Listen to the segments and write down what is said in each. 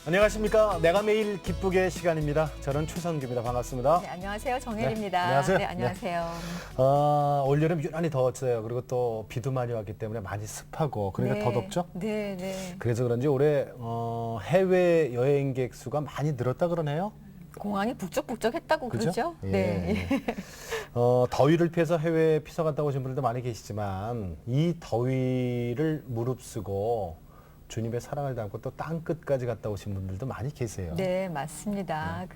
안녕하십니까. 내가 매일 기쁘게 시간입니다. 저는 최선규입니다. 반갑습니다. 네, 안녕하세요. 정혜리입니다. 네, 안녕하세요. 네, 안녕하세요. 올여름 유난히 더웠어요. 그리고 또 비도 많이 왔기 때문에 많이 습하고 그러니까 네, 더 덥죠? 네, 네. 그래서 그런지 올해 해외 여행객 수가 많이 늘었다 그러네요. 공항이 북적북적했다고 그죠? 그러죠? 예. 네. 더위를 피해서 해외에 피서 갔다 오신 분들도 많이 계시지만 이 더위를 무릅쓰고 주님의 사랑을 담고 또 땅끝까지 갔다 오신 분들도 많이 계세요. 네, 맞습니다.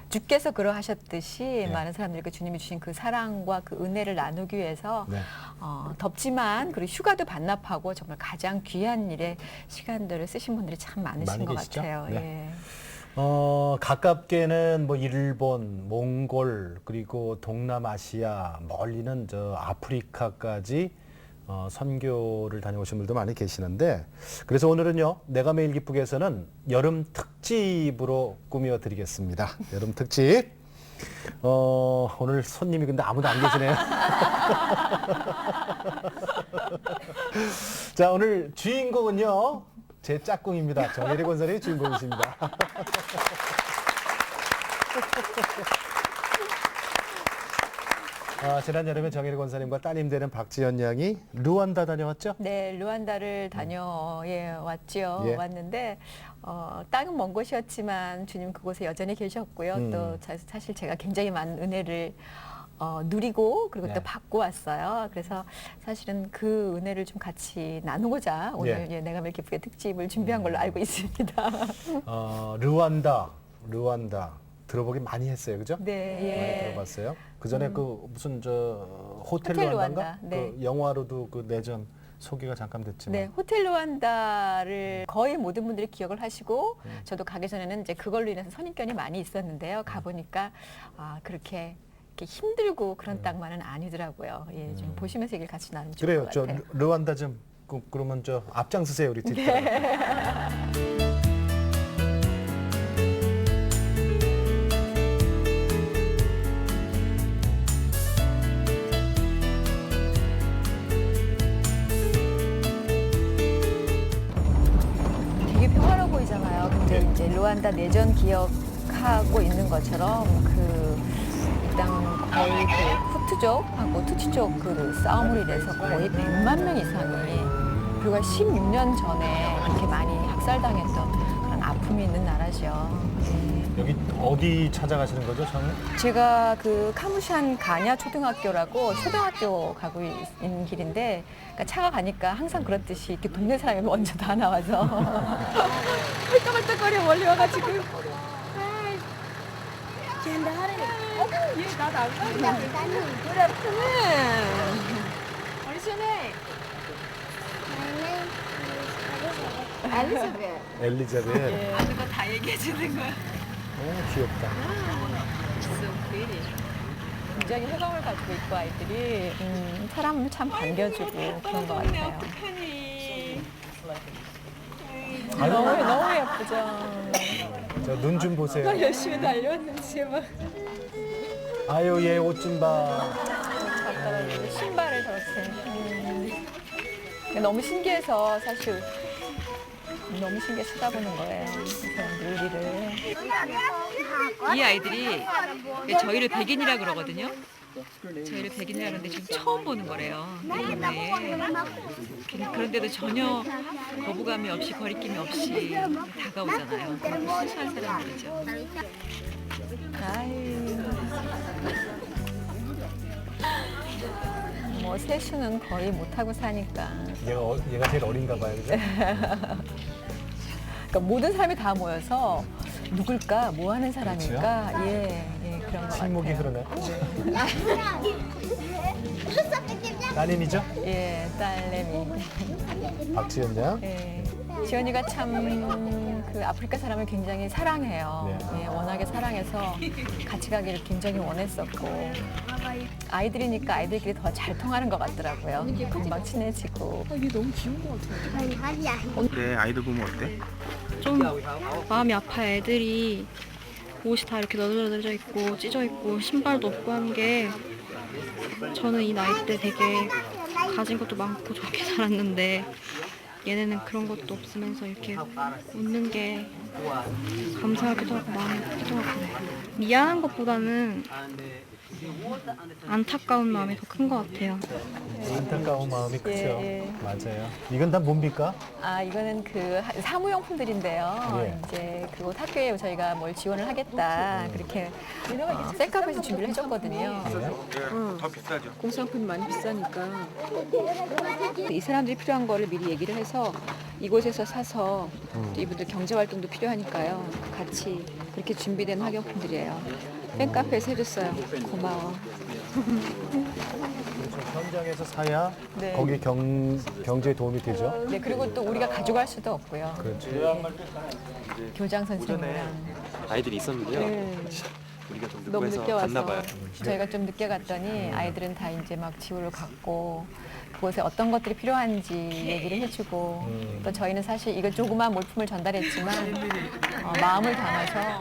주께서 그러하셨듯이 네. 많은 사람들께 주님이 주신 그 사랑과 그 은혜를 나누기 위해서 네. 덥지만 그리고 휴가도 반납하고 정말 가장 귀한 일에 시간들을 쓰신 분들이 참 많으신 많이 것 계시죠? 같아요. 네. 예. 가깝게는 뭐 일본, 몽골, 그리고 동남아시아, 멀리는 저 아프리카까지 선교를 다녀오신 분들도 많이 계시는데, 그래서 오늘은요, 내가 매일 기쁘게에서는 여름 특집으로 꾸며 드리겠습니다. 여름 특집. 오늘 손님이 근데 아무도 안 계시네요. 자, 오늘 주인공은요, 제 짝꿍입니다. 정혜리 권사님이 주인공이십니다. 지난 여름에 정혜리 권사님과 따님 되는 박지연 양이 루안다 다녀왔죠? 네, 루안다를 다녀왔지요. 예. 왔는데 땅은 먼 곳이었지만 주님 그곳에 여전히 계셨고요. 또 사실 제가 굉장히 많은 은혜를 누리고 그리고 네. 또 받고 왔어요. 그래서 사실은 그 은혜를 좀 같이 나누고자 오늘 예. 내가 매일 기쁘게 특집을 준비한 걸로 알고 있습니다. 루안다 들어보긴 많이 했어요, 그죠? 네, 많이 예. 들어봤어요. 그 전에 그 무슨 저 호텔 호텔 루안다인가? 루안다, 네. 그 영화로도 그 내전 소개가 잠깐 됐지만. 네, 호텔 루안다를 거의 모든 분들이 기억을 하시고 저도 가기 전에는 이제 그걸로 인해서 선입견이 많이 있었는데요. 가보니까 그렇게 이렇게 힘들고 그런 땅만은 아니더라고요. 예, 좀 보시면서 얘기를 같이 나누면 좋을 그래요. 것 저 같아요. 루안다 좀 그러면 저 앞장서세요, 우리 뒷. 되게 평화로워 보이잖아요. 근데 이제 루안다 내전 기억하고 있는 것처럼 이 땅은 거의 그 후투족하고 투치족 그 싸움으로 인해서 거의 100만 명 이상이 불과 16년 전에 그렇게 많이 학살당했던 그런 아픔이 있는 나라죠. 여기 어디 찾아가시는 거죠, 처음에? 제가 그 카무샨 가냐 초등학교라고 초등학교 가고 있는 길인데 그러니까 차가 가니까 항상 그렇듯이 이렇게 동네 사람이 먼저 다 나와서 헐떡헐떡거려 멀리 와가지고 얘 나도 안 간다. 어리 시원해. 엘리자벳. 예. 아는 거 다 얘기해 주는 거야. 귀엽다. 굉장히 호감을 가지고 있고 아이들이 사람을 참 반겨주고 그런 것 같아요. 너무 예쁘죠. 저 눈 좀 보세요. 열심히 달려왔는지 막 아유, 얘 옷 좀 봐. 작다가 신발을 저렇게 너무 신기해서 사실 너무 신기해 쳐다보는 거예요. 이 사람들 우리를. 이 아이들이 저희를 백인이라 그러거든요. 저희를 백인이라 그러는데 지금 처음 보는 거래요. 네. 그런데도 전혀 거부감이 없이 거리낌이 없이 다가오잖아요. 순수한 사람들이죠. 아유. 뭐 세수는 거의 못하고 사니까. 얘가 제일 어린가 봐요, 그죠? 그러니까 모든 사람이 다 모여서 누굴까, 뭐 하는 사람일까, 예, 그런 것 침묵이 같아요. 흐르네. 따님이죠? 예, 딸내미. 박지연 양. 예, 지연이가 참 그 아프리카 사람을 굉장히 사랑해요. 네. 예, 워낙에 사랑해서 같이 가기를 굉장히 원했었고 아이들이니까 아이들끼리 더 잘 통하는 것 같더라고요. 금방 친해지고. 그래 아이들 보면 어때? 좀 마음이 아파. 애들이 옷이 다 이렇게 너덜너덜져 있고 찢어 있고 신발도 없고 한 게 저는 이 나이 때 되게 가진 것도 많고 좋게 살았는데 얘네는 그런 것도 없으면서 이렇게 웃는 게 감사하기도 하고 마음이 아프기도 하고 미안한 것보다는 안타까운 마음이 더 큰 것 같아요. 안타까운 마음이 크죠. 예. 맞아요. 이건 다 뭡니까? 아, 이거는 그 사무용품들인데요. 예. 이제 그곳 학교에 저희가 뭘 지원을 하겠다. 그렇게 셀카페에서 준비를 해줬거든요. 더 비싸죠. 공산품이 많이 비싸니까 이 사람들이 필요한 거를 미리 얘기를 해서 이곳에서 사서 또 이분들 경제 활동도 필요하니까요. 같이 그렇게 준비된 학용품들이에요. 팬카페에서 해줬어요. 고마워. 그렇죠. 현장에서 사야 네. 거기 경제에 도움이 되죠. 네, 그리고 또 우리가 가져갈 수도 없고요. 그렇죠. 교장 선생님이랑 아이들이 있었는데요. 네. 우리가 좀 늦고 너무 해서 늦게 갔나 와서 봐요. 저희가 좀 늦게 갔더니 아이들은 다 이제 막 지호를 갔고 그곳에 어떤 것들이 필요한지 얘기를 해주고 또 저희는 사실 이거 조그만 몰품을 전달했지만 마음을 담아서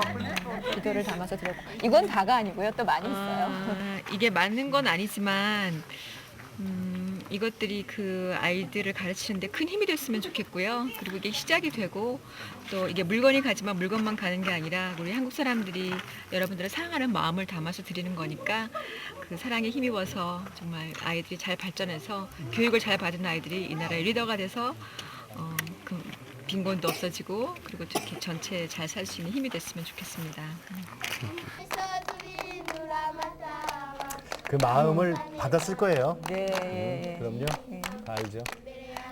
기도를 담아서 드렸고 이건 다가 아니고요. 또 많이 있어요. 이게 맞는 건 아니지만 이것들이 그 아이들을 가르치는데 큰 힘이 됐으면 좋겠고요. 그리고 이게 시작이 되고 또 이게 물건이 가지만 물건만 가는 게 아니라 우리 한국 사람들이 여러분들을 사랑하는 마음을 담아서 드리는 거니까 그 사랑에 힘입어서 정말 아이들이 잘 발전해서 교육을 잘 받은 아이들이 이 나라의 리더가 돼서 그 빈곤도 없어지고 그리고 이렇게 전체 잘 살 수 있는 힘이 됐으면 좋겠습니다. 그 마음을 받았을 거예요. 네. 그럼요. 다 알죠.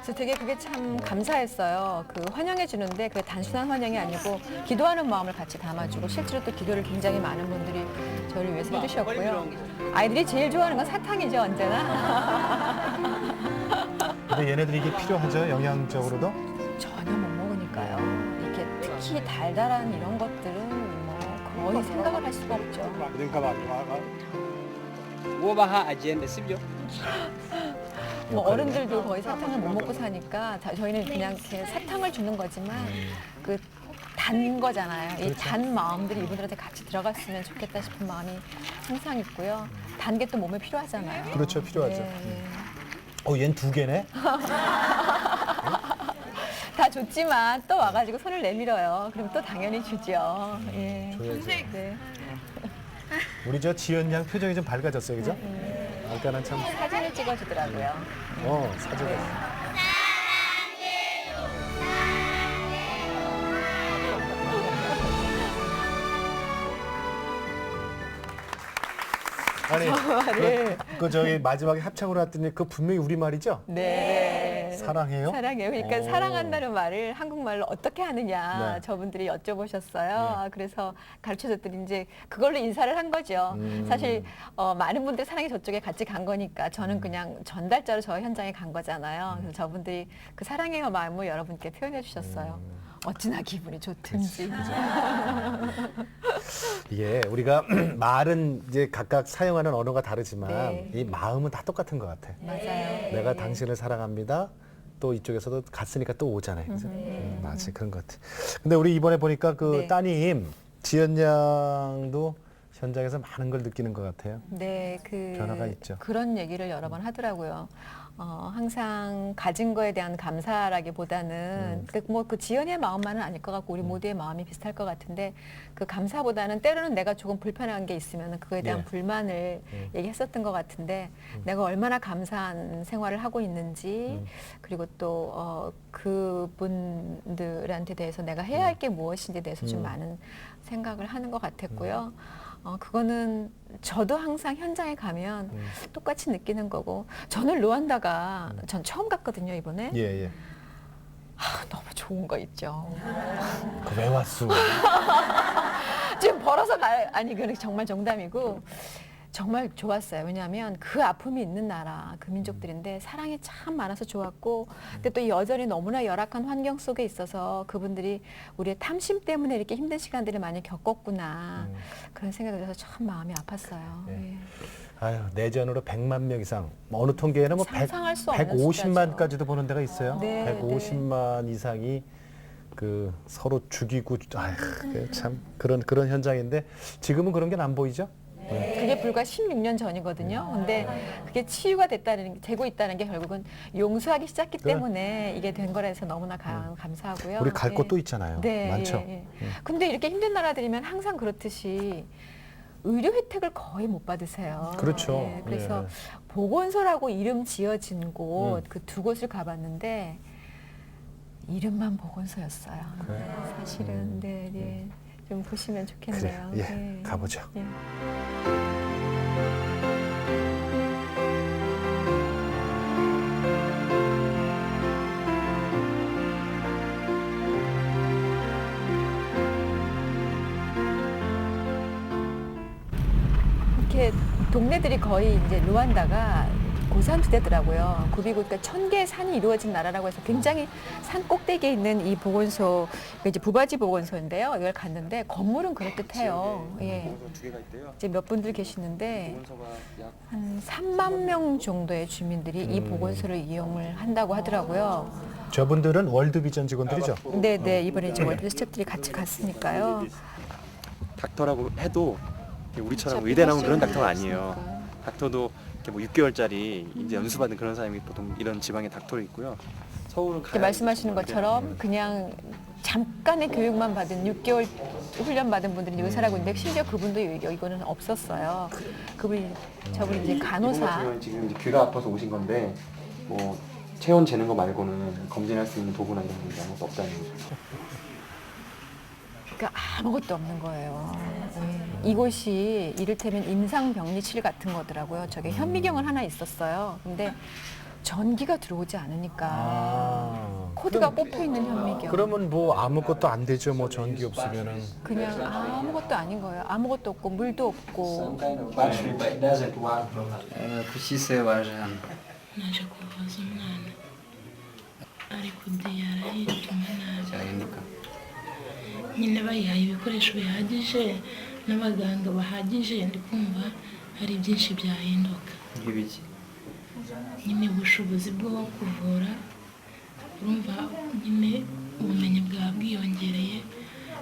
그래서 되게 그게 참 감사했어요. 그 환영해 주는데 그게 단순한 환영이 아니고 기도하는 마음을 같이 담아주고 실제로 또 기도를 굉장히 많은 분들이 저를 위해서 해주셨고요. 아이들이 제일 좋아하는 건 사탕이죠, 언제나. 근데 얘네들이 이게 필요하죠. 영양적으로도. 전혀 못 먹으니까요. 이렇게 특히 달달한 이런 것들은 뭐 거의 생각을 할 수가 없죠. Ubaha agenda sibyo? 뭐 어른들도 거의 사탕을 못 먹고 사니까 저희는 그냥 이렇게 사탕을 주는 거지만 그 단 거잖아요. 이 단 마음들이 이분들한테 같이 들어갔으면 좋겠다 싶은 마음이 항상 있고요. 단 게 또 몸에 필요하잖아요. 그렇죠. 필요하죠. 네. 얘는 두 개네. 다 좋지만 또 와가지고 손을 내밀어요. 그럼 또 당연히 주죠. 예. 줘야죠. 네. 우리 저 지연 양 표정이 좀 밝아졌어요, 그죠? 아까는 참, 사진을 찍어주더라고요. 사진. 아니, 그 저기 마지막에 합창으로 했더니 그 분명히 우리 말이죠? 네. 사랑해요? 사랑해요. 그러니까 오. 사랑한다는 말을 한국말로 어떻게 하느냐 네. 저분들이 여쭤보셨어요. 그래서 가르쳐줬더니 이제 그걸로 인사를 한 거죠. 사실 많은 분들이 사랑이 저쪽에 같이 간 거니까 저는 그냥 전달자로 저 현장에 간 거잖아요. 그래서 저분들이 그 사랑해요 마음을 여러분께 표현해 주셨어요. 어찌나 기분이 좋든지. 이게 우리가 말은 이제 각각 사용하는 언어가 다르지만 네. 이 마음은 다 똑같은 것 같아. 맞아요. 내가 네. 당신을 사랑합니다. 또 이쪽에서도 갔으니까 또 오잖아요. 그죠? 맞아요. 그런 것 같아. 근데 우리 이번에 보니까 그 네. 따님 지연 양도 현장에서 많은 걸 느끼는 것 같아요. 네, 변화가 있죠. 그런 얘기를 여러 번 하더라고요. 항상 가진 거에 대한 감사라기보다는 그 지연이의 마음만은 아닐 것 같고 우리 모두의 마음이 비슷할 것 같은데 그 감사보다는 때로는 내가 조금 불편한 게 있으면 그거에 대한 예. 불만을 얘기했었던 것 같은데 내가 얼마나 감사한 생활을 하고 있는지 그리고 또 그분들한테 대해서 내가 해야 할 게 무엇인지에 대해서 좀 많은 생각을 하는 것 같았고요. 그거는 저도 항상 현장에 가면 똑같이 느끼는 거고 저는 루안다가 전 처음 갔거든요 이번에. 예, 예. 너무 좋은 거 있죠. 그 왜 왔어? 지금 벌어서 아니 그건 정말 정담이고 정말 좋았어요. 왜냐하면 그 아픔이 있는 나라 그 민족들인데 사랑이 참 많아서 좋았고 근데 또 여전히 너무나 열악한 환경 속에 있어서 그분들이 우리의 탐심 때문에 이렇게 힘든 시간들을 많이 겪었구나 그런 생각이 들어서 참 마음이 아팠어요. 예. 예. 아유, 내전으로 100만 명 이상. 어느 통계에는 뭐 상상할 수 없는 150만까지도 보는 데가 있어요. 네, 150만 이상이 그 서로 죽이고 참 그런 현장인데 지금은 그런 게 안 보이죠? 그게 불과 16년 전이거든요. 근데 그게 치유가 되고 있다는 게 결국은 용서하기 시작했기 그래. 때문에 이게 된 거라서 너무나 감사하고요. 우리 갈 예. 곳도 있잖아요. 네, 많죠. 예, 예. 근데 이렇게 힘든 나라들이면 항상 그렇듯이 의료 혜택을 거의 못 받으세요. 그렇죠. 예, 그래서 예. 보건소라고 이름 지어진 곳, 음. 그 두 곳을 가봤는데 이름만 보건소였어요. 그래. 사실은 네, 네. 좀 보시면 좋겠네요. 그래, 예, 네. 가보죠. 예. 이렇게 동네들이 거의 이제 루안다가 고산지대더라고요. 굽이고 그러니까 1000개의 산이 이루어진 나라라고 해서 굉장히 산 꼭대기에 있는 이 보건소, 이제 부바지 보건소인데요. 이걸 갔는데 건물은 그럴듯해요. 예. 두 개가 있대요. 이제 몇 분들 계시는데 보건소가 약 한 3만 명 정도의 주민들이 이 보건소를 이용을 한다고 하더라고요. 저분들은 월드비전 직원들이죠. 네네, 이번에 이제 월드 스태프들이 같이 갔으니까요. 닥터라고 해도 우리처럼 어차피 의대 나온 그런 할 수 닥터가 없으니까. 아니에요. 닥터도 이렇게 뭐 6개월짜리 이제 연수받은 그런 사람이 보통 이런 지방에 닥터로 있고요. 서울은 이렇게 말씀하시는 것처럼 그냥 잠깐의 교육만 받은 6개월 훈련 받은 분들이 의사라고 있는데 심지어 그분도 이거는 없었어요. 저분이 이제 간호사. 지금 이제 귀가 아파서 오신 건데 뭐 체온 재는 거 말고는 검진할 수 있는 도구나 이런 게 아무것도 없다는 거죠. 그러니까 아무것도 없는 거예요. 네. 이곳이 이를테면 임상병리실 같은 거더라고요. 저게 현미경은 하나 있었어요. 근데 전기가 들어오지 않으니까 아, 코드가 꼽혀 있는 현미경. 그러면 뭐 아무것도 안 되죠. 뭐 전기 없으면은. 그냥 아무것도 아닌 거예요. 아무것도 없고 물도 없고. Kushise wajana. naje kuvuza umwana ariko yarahindutse nabi Cyahinduka. nyine bayihaye ibikoresho bihagije n'abaganga bahagije ndi kumva hari byinshi byahinduka Nk'ibiki. nyine ubushobozi bwo kuvura urumva nyine ubumenyi bwaba bwiyongereye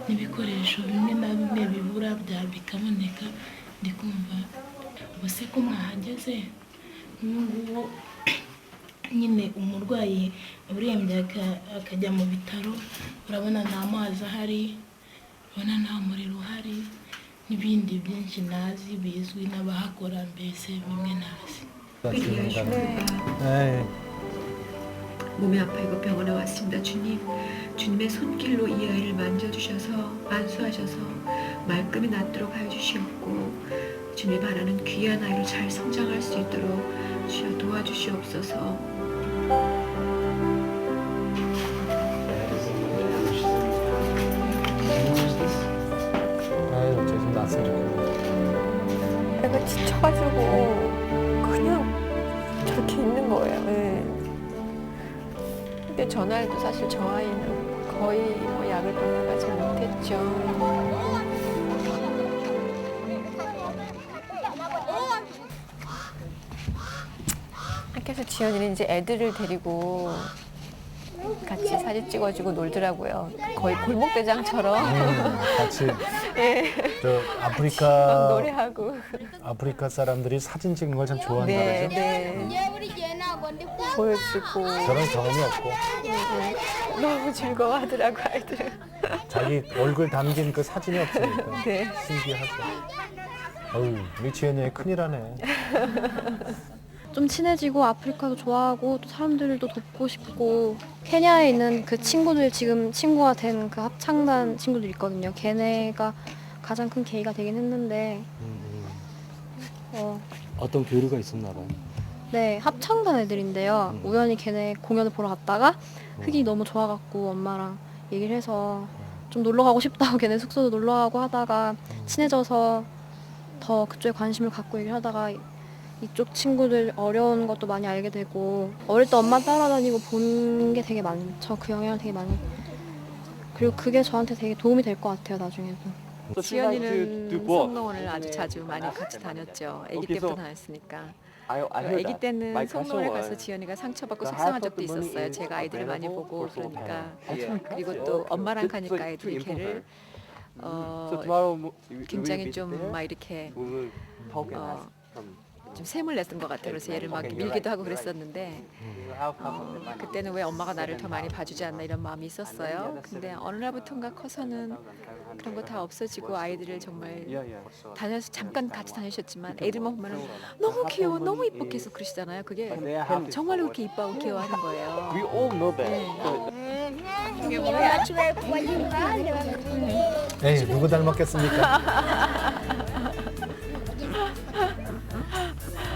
n'ibikoresho bimwe na bimwe bibura bikaboneka ndi kumva ubuse ko mwahageze n'ubu ngubu nyine umurwayi urembye akajya mu bitaro urabona nta mazi ahari urabona nta muriro uhari n'ibindi byinshi nazi bizwi n'abahakora mbese bimwe nazi 네. 몸이 아파이고 병원에 왔습니다. 주님, 주님의 손길로 이 아이를 만져주셔서 안수하셔서 말끔히 낫도록 하여 주시옵고 주님이 바라는 귀한 아이로 잘 성장할 수 있도록 주여 도와주시옵소서. 아유, 제좀 났으면 좋겠네. 애가 지쳐가지고 그냥 저렇게 있는 거예요. 예. 근데 전날도 사실 저 아이는 거의 뭐 약을 받아가지 못했죠. 이렇게 해서 지연이는 이제 애들을 데리고 같이 사진 찍어주고 놀더라고요. 거의 골목대장처럼 같이 예. 저 막 아프리카 노래하고. 아프리카 사람들이 사진 찍는 걸 참 좋아한다 네, 그러죠. 네. 보여주고 저런 경험이 없고 너무 즐거워하더라고 아이들은. 자기 얼굴 담긴 그 사진이 없으니까 네. 신기하고. 어우, 우리 지연이 큰일 하네. 좀 친해지고 아프리카도 좋아하고 또 사람들도 돕고 싶고 케냐에 있는 그 친구들 지금 친구가 된 그 합창단 친구들 있거든요. 걔네가 가장 큰 계기가 되긴 했는데 어떤 교류가 있었나 봐요. 네, 합창단 애들인데요. 우연히 걔네 공연을 보러 갔다가 흙이 너무 좋아갖고 엄마랑 얘기를 해서 좀 놀러 가고 싶다고 걔네 숙소도 놀러 가고 하다가 친해져서 더 그쪽에 관심을 갖고 얘기를 하다가 이쪽 친구들 어려운 것도 많이 알게 되고 어릴 때 엄마 따라다니고 본 게 되게 많죠. 그 영향을 되게 많이. 그리고 그게 저한테 되게 도움이 될 것 같아요. 나중에도. 지연이는 성노원을 아주 자주 많이 같이 다녔죠. 아기 때부터 다녔으니까. 아기 때는 성노원에 가서 지연이가 상처받고 속상한 적도 있었어요. 제가 아이들을 많이 보고 그러니까. 그리고 또 엄마랑 가니까 아이들이 걔를 굉장히 좀 막 이렇게 좀 샘을 냈던 것 같아요. 그래서 얘를 막 밀기도 하고 그랬었는데 그때는 왜 엄마가 나를 더 많이 봐주지 않나 이런 마음이 있었어요. 근데 어느 날부턴가 커서는 그런 거 다 없어지고 아이들을 정말 다녀서 잠깐 같이 다니셨지만 애들만 보면 너무 귀여워 너무 이뻐 계속 그러시잖아요. 그게 정말로 그렇게 이뻐하고 귀여워하는 거예요. We all know that. 이게 뭐야? 에이, 누구 닮았겠습니까?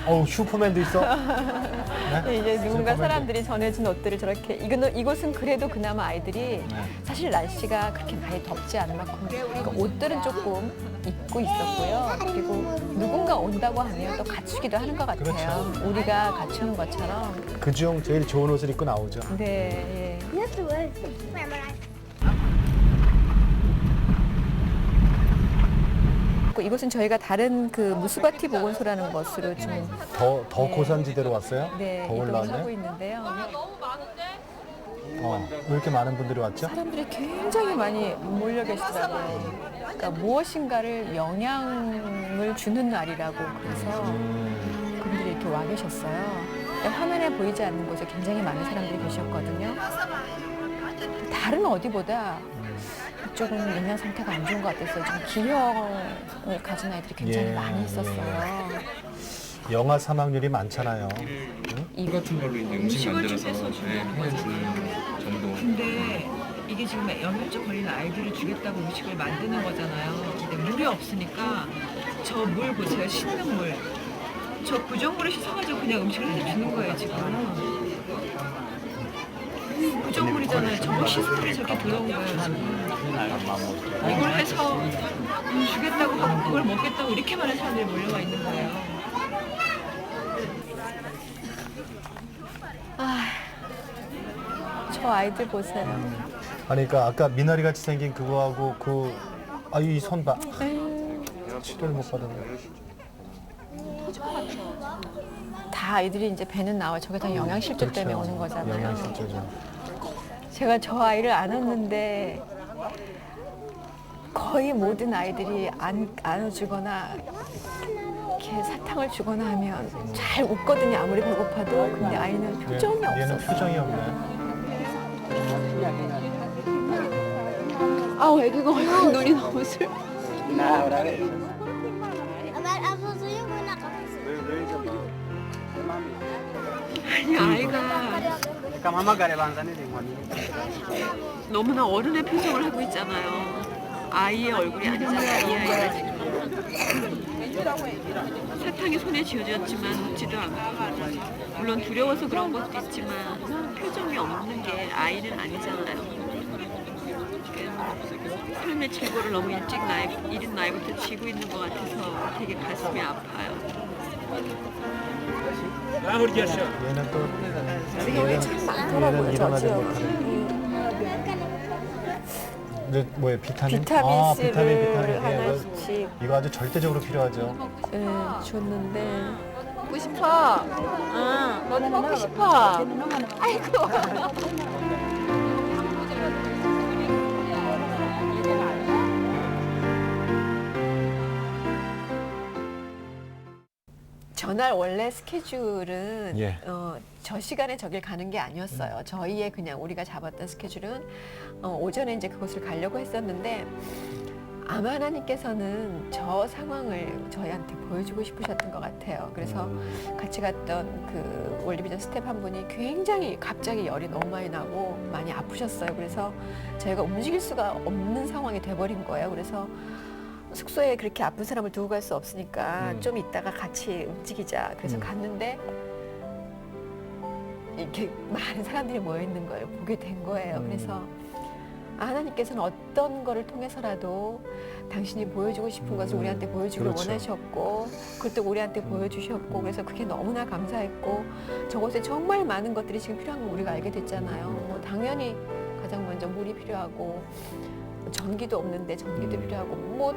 어우, 슈퍼맨도 있어. 네? 이제 누군가 슈퍼맨도. 사람들이 전해준 옷들을 저렇게 이곳은 그래도 그나마 아이들이 사실 날씨가 그렇게 많이 덥지 않은 만큼 그러니까 옷들은 조금 입고 있었고요. 그리고 누군가 온다고 하면 또 갖추기도 하는 것 같아요. 우리가 갖추는 것처럼. 그중 제일 좋은 옷을 입고 나오죠. 네. 예. 이곳은 저희가 다른 그 무스바티 보건소라는 것으로 지금 더 네. 고산지대로 왔어요? 네, 더 이동을 하고 올라왔네? 있는데요. 왜 이렇게 많은 분들이 왔죠? 사람들이 굉장히 많이 몰려 계시더라고요. 그러니까 무엇인가를 영향을 주는 날이라고 그래서 그분들이 이렇게 와 계셨어요. 그러니까 화면에 보이지 않는 곳에 굉장히 많은 사람들이 계셨거든요. 다른 어디보다 이쪽은 영양 상태가 안 좋은 것 같았어요. 좀 기형을 가진 아이들이 굉장히 예, 많이 있었어요. 영아 사망률이 많잖아요. 꿀 같은 걸로 이제 음식 음식을 만들어서 좀 해서 주는 해주는 정도. 근데 이게 지금 영양적 걸린 아이들을 주겠다고 음식을 만드는 거잖아요. 근데 물이 없으니까 저 물 보세요. 씻는 물. 저 부정물을 씻어가지고 그냥 음식을 해주는 거예요, 지금. 부정물이잖아요. 저거 씻으면 저렇게 들어온 거예요, 지금. 이걸 해서 주겠다고 하고 그걸 먹겠다고 이렇게 많은 사람들이 몰려와 있는 거예요. 저 아이들 보세요. 아니, 그러니까 아까 미나리 같이 생긴 그거하고 이 손 봐. 치료를 못 받았네. 다 아이들이 이제 배는 나와. 저게 다 영양실조 때문에 오는 거잖아요. 영양실조죠. 제가 저 아이를 안았는데 거의 모든 아이들이 안아주거나 이렇게 사탕을 주거나 하면 잘 웃거든요. 아무리 배고파도. 근데 아이는 표정이 얘는 없었어요. 표정이 없네. 아우 애기가 눈이 너무 슬. 아니 아이가 너무나 어른의 표정을 하고 있잖아요. 아이의 얼굴이 아니잖아요. 이 아이가 지금 사탕이 손에 쥐어졌지만 웃지도 않고 물론 두려워서 그런 것도 있지만 표정이 없는 게 아이는 아니잖아요. 삶의 즐거를 너무 이른 나이부터 쥐고 있는 것 같아서 되게 가슴이 아파요. 얘는 또 많더라고요, 저 일어나지 지역은. 못하네. 이제 뭐예요? 비타민? 비타민 C를 비타민. 예, 하나씩 이거 아주 절대적으로 필요하죠. 줬는데 먹고 싶어. 응, 너는 먹고 싶어. 아이고. 전날 원래 스케줄은 저 시간에 저길 가는 게 아니었어요. 저희의 그냥 우리가 잡았던 스케줄은 오전에 이제 그곳을 가려고 했었는데 아마 하나님께서는 저 상황을 저희한테 보여주고 싶으셨던 것 같아요. 그래서 같이 갔던 그 월드비전 스텝 한 분이 굉장히 갑자기 열이 너무 많이 나고 많이 아프셨어요. 그래서 저희가 움직일 수가 없는 상황이 돼버린 거예요. 그래서 숙소에 그렇게 아픈 사람을 두고 갈 수 없으니까 좀 이따가 같이 움직이자. 그래서 갔는데 이렇게 많은 사람들이 모여 있는 걸 보게 된 거예요. 그래서 하나님께서는 어떤 거를 통해서라도 당신이 보여주고 싶은 것을 우리한테 보여주길 원하셨고 그것도 우리한테 보여주셨고 그래서 그게 너무나 감사했고 저곳에 정말 많은 것들이 지금 필요한 걸 우리가 알게 됐잖아요. 당연히 가장 먼저 물이 필요하고 전기도 없는데 전기도 필요하고 뭐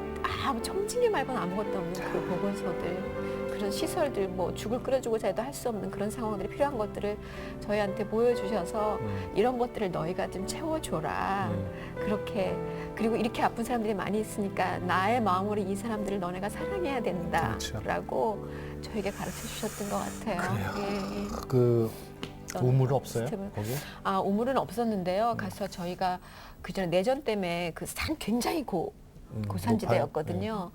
청진기 말고는 아무것도 없는 그 보건소들 그런 시설들 뭐 죽을 끓여주고자 해도 할 수 없는 그런 상황들이 필요한 것들을 저희한테 보여주셔서 이런 것들을 너희가 좀 채워줘라 그렇게 그리고 이렇게 아픈 사람들이 많이 있으니까 나의 마음으로 이 사람들을 너네가 사랑해야 된다라고 저에게 가르쳐 주셨던 것 같아요. 예. 그 우물 없어요? 시스템을. 거기? 우물은 없었는데요. 가서 저희가 그 전에 내전 때문에 그 산 굉장히 고산지대였거든요.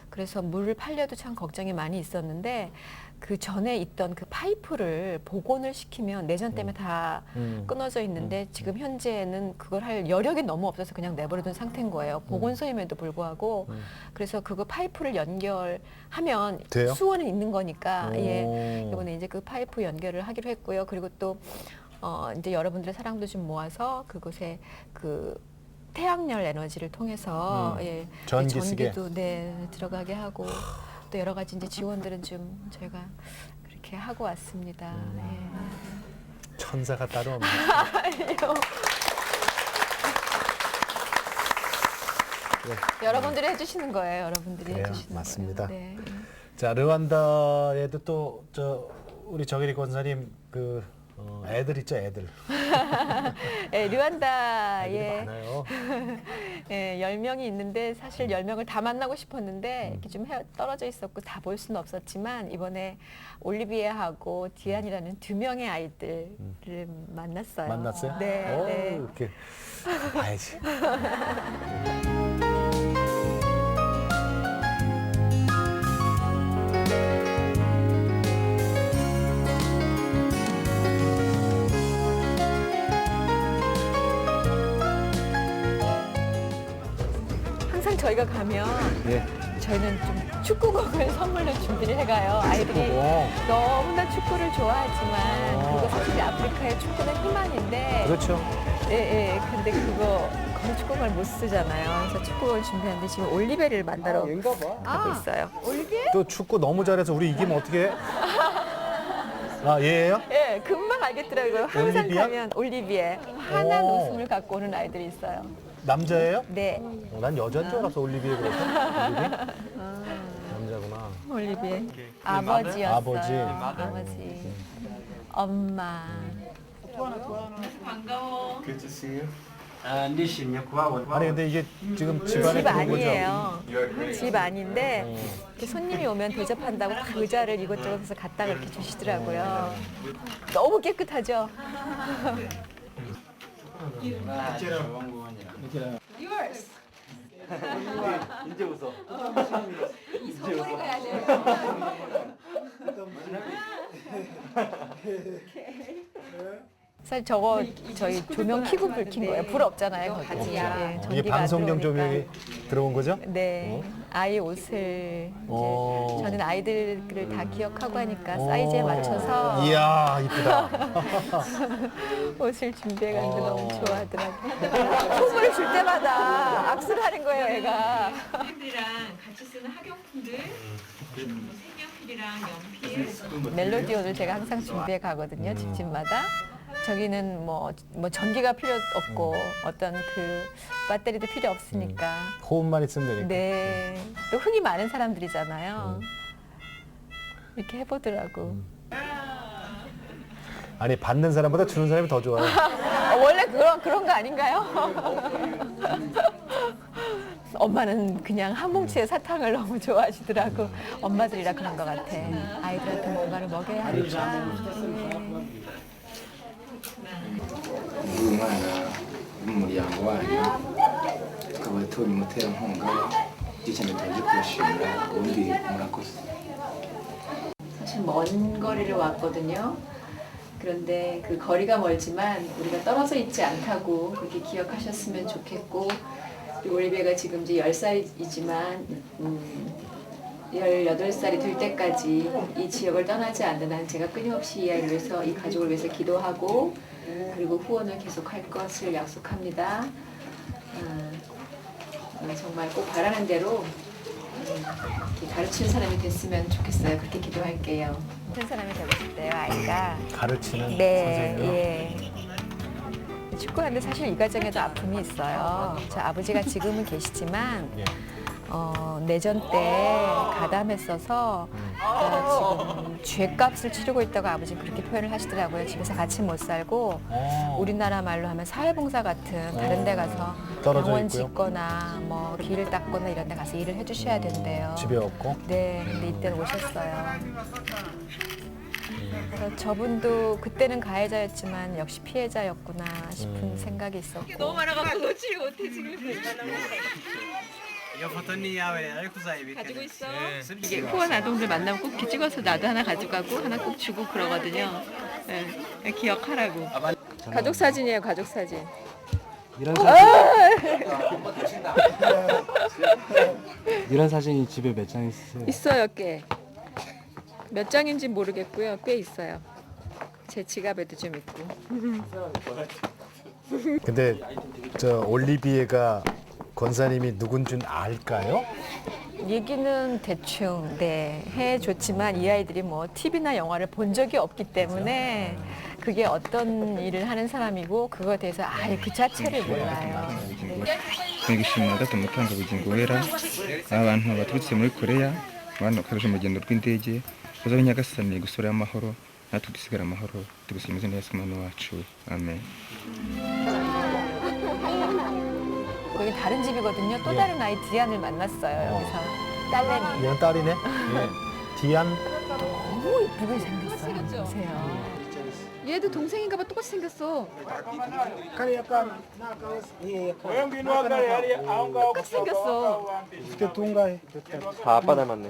그래서 물을 팔려도 참 걱정이 많이 있었는데 그 전에 있던 그 파이프를 복원을 시키면 내전 때문에 다 끊어져 있는데 지금 현재는 그걸 할 여력이 너무 없어서 그냥 내버려둔 상태인 거예요. 보건소임에도 불구하고 그래서 그거 파이프를 연결하면 돼요? 수원은 있는 거니까 예 이번에 이제 그 파이프 연결을 하기로 했고요. 그리고 또 이제 여러분들의 사랑도 좀 모아서 그곳에 그 태양열 에너지를 통해서 예, 전기 쓰게. 전기도 들어가게 하고 또 여러 가지 이제 지원들은 좀 저희가 그렇게 하고 왔습니다. 예. 천사가 따로 없네. 여러분들이 해주시는 거예요. 여러분들이 그래요, 해주시는 맞습니다. 거예요. 네. 자, 르완다에도 또 우리 정혜리 권사님 그 애들 있죠, 애들. 네, 르완다에 애들이 많아요. 네, 10명이 있는데 사실 10명을 다 만나고 싶었는데 이렇게 좀 떨어져 있었고 다 볼 수는 없었지만 이번에 올리비에하고 디안이라는 2명의 아이들을 만났어요. 만났어요? 네. 오, 네. 이렇게 봐야지. 항상 저희가 가면 예. 저희는 좀 축구공을 선물로 준비를 해가요. 아이들이 너무나 축구를 좋아하지만 그리고 사실 아프리카의 축구는 희망인데 그렇죠. 예. 근데 거기 축구공을 못 쓰잖아요. 그래서 축구공을 준비하는데 지금 올리베를 만나러 가고 있어요. 올리베? 또 축구 너무 잘해서 우리 이기면 어떻게 해? 얘예요? 예, 금방 알겠더라고요. 항상 올리비아? 가면 올리비에 환한 오. 웃음을 갖고 오는 아이들이 있어요. 남자예요? 네. 난 여자인 줄 알았어, 올리비에 그래서. 올리비? 남자구나. 올리비에. 아버지였어요. 아버지. 아버지. 엄마. 반가워. Good to see you. Nishin Yakuwa. 아니 근데 이게 지금 집안에 집 들어온 거죠? 아니에요. 집 아닌데 이렇게 손님이 오면 대접한다고 다 의자를 이것저것 해서 갖다가 이렇게 주시더라고요. 너무 깨끗하죠? 이제 웃어. 사실 저거 저희 조명 켜고 불 킨 거예요. 불 없잖아요. 거기. 예, 이게 전기가 안 방송용 들어오니까. 조명이 들어온 거죠? 네, 아이 옷을 어. 이제 저는 아이들을 다 기억하고 하니까 사이즈에 맞춰서 이야, 이쁘다. 옷을 준비해 가는데 너무 좋아하더라고요. 선물을 줄 때마다 악수를 하는 거예요, 애가. 학생들이랑 같이 쓰는 학용품들, 색연필이랑 연필. 멜로디온을 제가 항상 준비해 가거든요, 집집마다. 저기는 뭐 전기가 필요 없고 어떤 그 배터리도 필요 없으니까. 호흡만 있으면 되니까. 네. 또 흥이 많은 사람들이잖아요. 이렇게 해보더라고. 아니 받는 사람보다 주는 사람이 더 좋아요. 원래 그런 거 아닌가요? 엄마는 그냥 한 뭉치의 사탕을 너무 좋아하시더라고. 엄마들이라 그런 것 같아. 아이들한테 뭔가를 먹여야 하니까. umwana n'umuryango wanyu ukaba utoye umuterankunga icyane twaje kubashimira ubundi murakoze. 사실 먼 거리를 왔거든요. 그런데 그 거리가 멀지만 우리가 떨어져 있지 않다고 그렇게 기억하셨으면 좋겠고 그리고 올리비아가 지금 이제 10살이지만 18살이 될 때까지 이 지역을 떠나지 않는 한 제가 끊임없이 이 아이를 위해서 이 가족을 위해서 기도하고 그리고 후원을 계속할 것을 약속합니다. 정말 꼭 바라는 대로 이렇게 가르치는 사람이 됐으면 좋겠어요. 그렇게 기도할게요. 어떤 사람이 되고 싶대요, 아이가. 가르치는 네, 선생님이요? 예. 축구하는데 사실 이 가정에도 아픔이 있어요. 저 아버지가 지금은 계시지만 예. 내전 때 가담했어서 지금 쥐값을 치르고 있다고 아버지는 그렇게 표현을 하시더라고요. 집에서 같이 못 살고 우리나라 말로 하면 사회봉사 같은 다른 데 가서 떨어져 병원 있고요. 짓거나 뭐 길을 닦거나 이런 데 가서 일을 해주셔야 된대요. 집에 없고. 네, 근데 이때는 오셨어요. 그래서 저분도 그때는 가해자였지만 역시 피해자였구나 싶은 생각이 있었고. 너무 많아갖고 놓지를 못해 지금. 가지고 있어. 이게 후원 아동들 만나면 꼭 이렇게 찍어서 나도 하나 가져가고 하나 꼭 주고 그러거든요. 네, 기억하라고. 가족 사진이에요, 가족 사진. 이런 사진 이런 사진이 집에 몇 장 있으세요? 있어요, 꽤. 몇 장인지 모르겠고요, 꽤 있어요. 제 지갑에도 좀 있고. 근데 저 올리비에가 권사님이 누군 줄 알까요? 얘기는 대충 해줬지만 이 아이들이 뭐 TV나 영화를 본 적이 없기 때문에 그게 어떤 일을 하는 사람이고 그거에 대해서 아예 그 자체를 몰라요. Nishimira tumutanga ubugingo wera abantu baturutse muri Korea banokoresha urugendo rw'indege baza Nyagasani gusura amahoro natwe dusigara amahoro tugusimiza neza umwana wacu amen. 여기 다른 집이거든요. 또 다른 아이 디안을 만났어요. 여기서 딸내미. 얘는 딸이네. 예. 디안. 너무 이쁘게 생겼어요. 보세요. 얘도 동생인가 봐, 똑같이 생겼어. 똑같이 생겼어. 다 아빠 닮았네.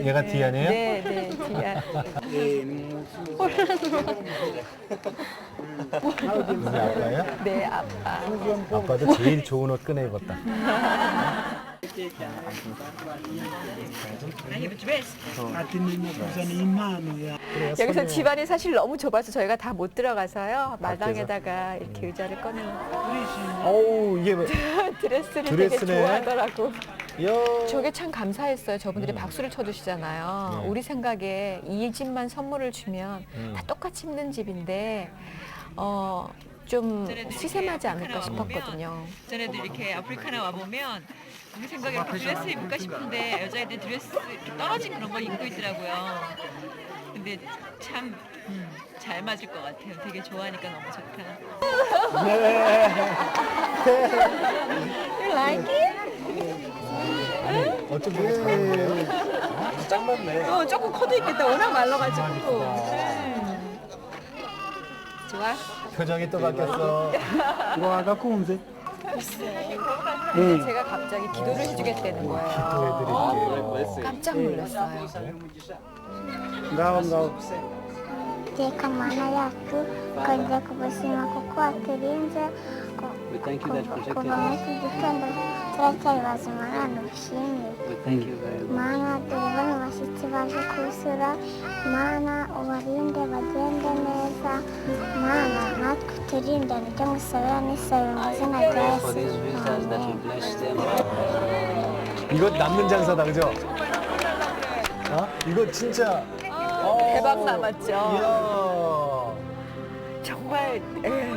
얘가 디안이에요? 네, 디안. 우리 아빠예요? 네, 아빠. 아빠도 제일 좋은 옷 꺼내 입었다. 여기서 집안이 사실 너무 좁아서 저희가 다 못 들어가서요. 마당에다가 이렇게 의자를 꺼내놓고 어우 이게 드레스를 드레스네. 되게 좋아하더라고. 야. 저게 참 감사했어요. 저분들이 박수를 쳐주시잖아요. 네. 우리 생각에 이 집만 선물을 주면 다 똑같이 힘든 집인데 좀 시샘하지 않을까 싶었거든요. 전에도 이렇게 아프리카나 와 보면 우리 생각에 이렇게 드레스 입을까 싶은데 여자애들 드레스 이렇게 떨어진 그런 걸 입고 있더라고요. 근데 참 잘 맞을 것 같아요. 되게 좋아하니까 너무 좋다. You like it? 어쩜 짱 맞네. 조금 커도 있겠다. 워낙 말라가지고. 좋아? 표정이 또 바뀌었어. 제가 갑자기 기도를 해주겠다는 거예요. 기도해드릴게요. 깜짝 놀랐어요. Teka mana yacu ukajya ku buzima kuko waturinze kuva muri iki gitondo turacyari bazima hano ushimire mana turiho mu bashyitsi baje kusura mana ubarinde bagende neza mana natwe turinde ibyo musabira n'isabiro mu izina rya yesu 이거 남는 장사다 그죠? 이거 진짜 대박 남았죠. 이야. 정말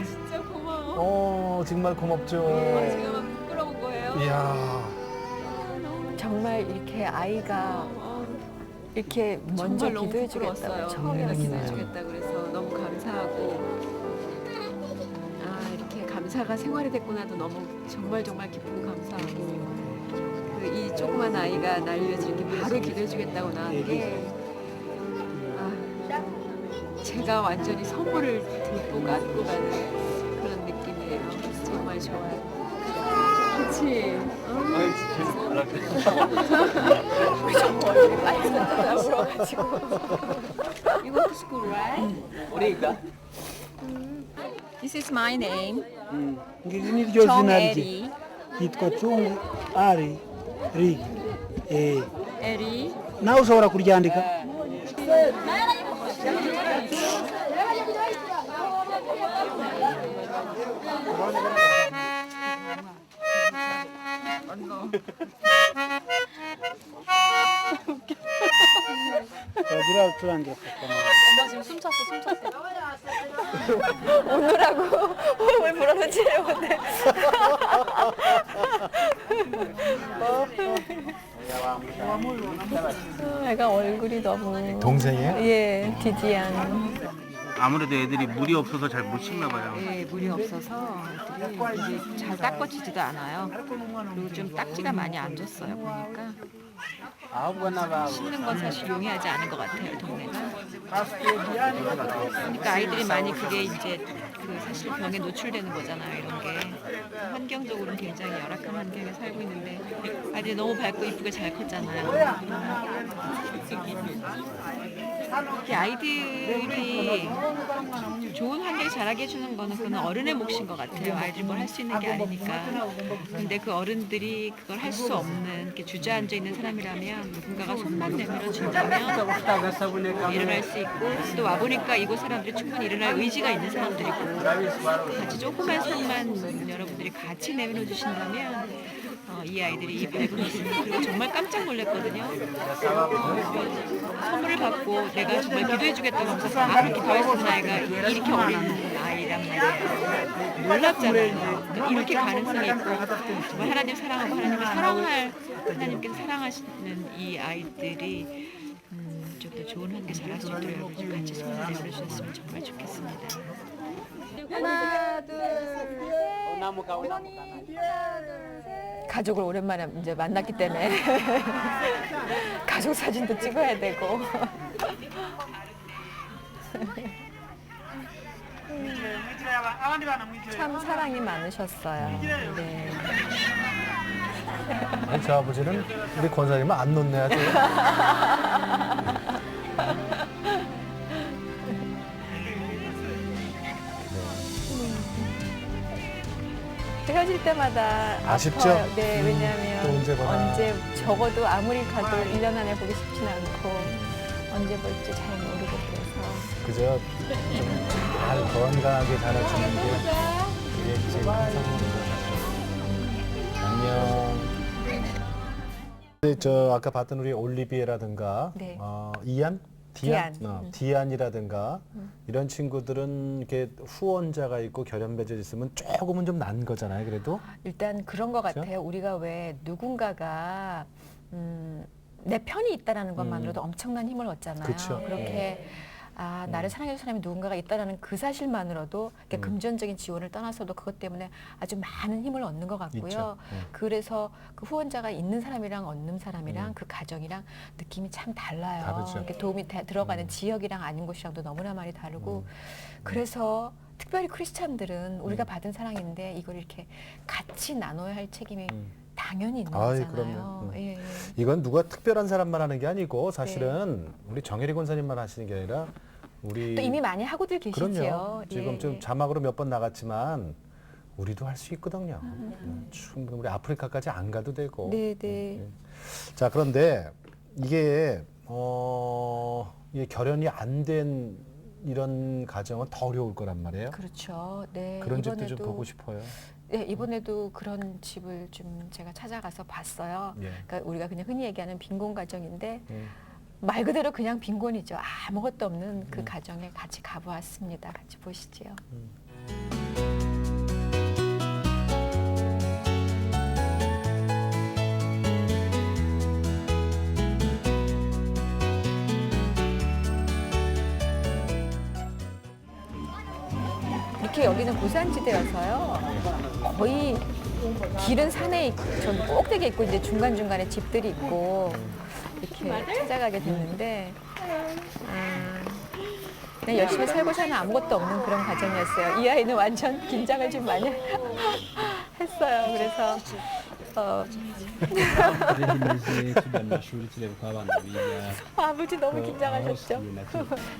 진짜 고마워. 정말 고맙죠. 제가 막 부끄러운 거예요. 이야. 정말 이렇게 아이가 이렇게 먼저 정말 너무 기도해 주겠다고 부끄러웠어요. 처음이라 기도해 주겠다 그래서 너무 감사하고 이렇게 감사가 생활이 됐구나도 너무 정말 기쁘고 감사하고 이 조그만 아이가 날 위해서 이렇게 바로 기도해 주겠다고 나온 게 제가 완전히 선물을 듬뿍 안고 가는 그런 느낌이에요. 정말 좋아요. 그렇지. 빨리 던져서 물어가지고. You go to school, right? This is my name. 정애리. yitwa Chung Ari Ri. 에리. nawe ushobora kuryandika 엄마 지금 숨 찼어. 오느라고 호흡을 불어넣지 못해. 애가 얼굴이 너무. 동생이에요? 예, 디디안. 아무래도 애들이 물이 없어서 잘 못 씻나 봐요. 예, 물이 없어서 애들이 이게 잘 닦아지지도 않아요. 그리고 좀 딱지가 많이 안 졌어요, 보니까. 씻는 건 사실 용이하지 않은 것 같아요, 동네가. 그러니까 아이들이 많이 그게 이제 그 사실 병에 노출되는 거잖아요, 이런 게. 환경적으로는 굉장히 열악한 환경에 살고 있는데 아이들이 너무 밝고 이쁘게 잘 컸잖아요. 이렇게 아이들이 좋은 환경에 자라게 해주는 거는 그건 어른의 몫인 것 같아요. 아이들이 뭘 할 수 있는 게 아니니까. 근데 그 어른들이 그걸 할 수 없는 이렇게 주저앉아 있는 사람이라면 누군가가 손만 내밀어 준다면 일어날 수 있고 또 와보니까 이곳 사람들이 충분히 일어날 의지가 있는 사람들이고 같이 조그만 손만 여러분들이 같이 내밀어 주신다면 이 아이들이 이 밝은 모습 그리고 정말 깜짝 놀랐거든요. 선물을 받고 내가 정말 기도해주겠다고 하면서 바로 기도했던 아이가 이렇게 어린 아이란 말이에요. 놀랍잖아요. 그러니까 이렇게 가능성이 있고 정말 하나님 사랑하고 하나님을 사랑할 하나님께서 사랑하시는 이 아이들이 좀 더 좋은 환경에 자랄 수 있도록 여러분 같이 손을 내밀어 주셨으면 정말 좋겠습니다. 하나, 둘, 셋. 가족을 오랜만에 이제 만났기 때문에 가족 사진도 찍어야 되고. 참 사랑이 많으셨어요. 네. 아니, 저 아버지는 우리 권사님은 안 놓네 아주. 헤어질 때마다 아쉽죠? 아파요. 네, 또 왜냐하면 언제 보나. 언제 적어도 아무리 가도 1년 안에 보기 쉽지는 않고 언제 볼지 잘 모르고 그래서 그저 좀 잘 건강하게 자라주는 게 그게 제일 큰 선물인 것 같아요. 안녕. 네, 저 아까 봤던 우리 올리비에라든가 네. 이안? 디안? 디안. 디안이라든가 이런 친구들은 이렇게 후원자가 있고 결연배제 있으면 조금은 좀 난 거잖아요. 그래도 일단 그런 것 그렇죠? 같아요. 우리가 왜 누군가가 내 편이 있다라는 것만으로도 엄청난 힘을 얻잖아요. 그쵸. 그렇게 나를 사랑해줄 사람이 누군가가 있다라는 그 사실만으로도 이렇게 금전적인 지원을 떠나서도 그것 때문에 아주 많은 힘을 얻는 것 같고요. 있죠. 그래서 그 후원자가 있는 사람이랑 없는 사람이랑 그 가정이랑 느낌이 참 달라요. 다르죠. 이렇게 도움이 들어가는 지역이랑 아닌 곳이랑도 너무나 많이 다르고 그래서 특별히 크리스찬들은 우리가 받은 사랑인데 이걸 이렇게 같이 나눠야 할 책임이 당연히 있는 아이, 거잖아요. 그럼요. 예, 예. 이건 누가 특별한 사람만 하는 게 아니고 사실은 우리 정혜리 권사님만 하시는 게 아니라 우리 또 이미 많이 하고들 계시죠. 그럼요. 지금 예, 좀 예. 자막으로 몇 번 나갔지만 우리도 할 수 있거든요. 충분히 우리 아프리카까지 안 가도 되고. 네, 네. 자, 그런데 이게 이게 결연이 안 된 이런 가정은 더 어려울 거란 말이에요. 그렇죠. 네. 그런 집도 좀 보고 싶어요. 네, 이번에도 그런 집을 좀 제가 찾아가서 봤어요. 예. 그러니까 우리가 그냥 흔히 얘기하는 빈곤 가정인데 말 그대로 그냥 빈곤이죠. 아무것도 없는 그 가정에 같이 가보았습니다. 같이 보시죠. 이렇게 여기는 고산지대여서요. 거의 길은 산에 전 꼭대기에 있고 이제 중간중간에 집들이 있고 이렇게 찾아가게 됐는데 그냥 열심히 살고 사는 아무것도 없는 그런 가정이었어요. 이 아이는 완전 긴장을 좀 많이 했어요. 그래서 아버지 너무 긴장하셨죠.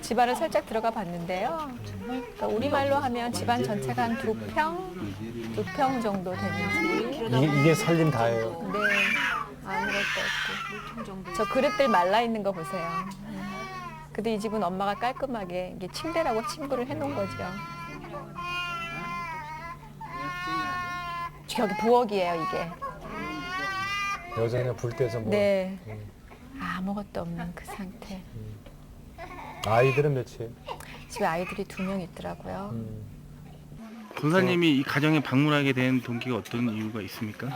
집안을 살짝 들어가 봤는데요. 그러니까 우리말로 하면 집안 전체가 한 2평 정도 되는 집. 이게 살림 다예요. 네, 아무것도 없고. 저 그릇들 말라 있는 거 보세요. 근데 이 집은 엄마가 깔끔하게 이게 침대라고 침구를 해놓은 거죠. 여기 부엌이에요, 이게. 여자 그냥 불 때서 뭐. 네. 아무것도 없는 그 상태. 아이들은 몇이에요? 집에 아이들이 2명 있더라고요. 권사님이 이 가정에 방문하게 된 동기가 어떤 이유가 있습니까?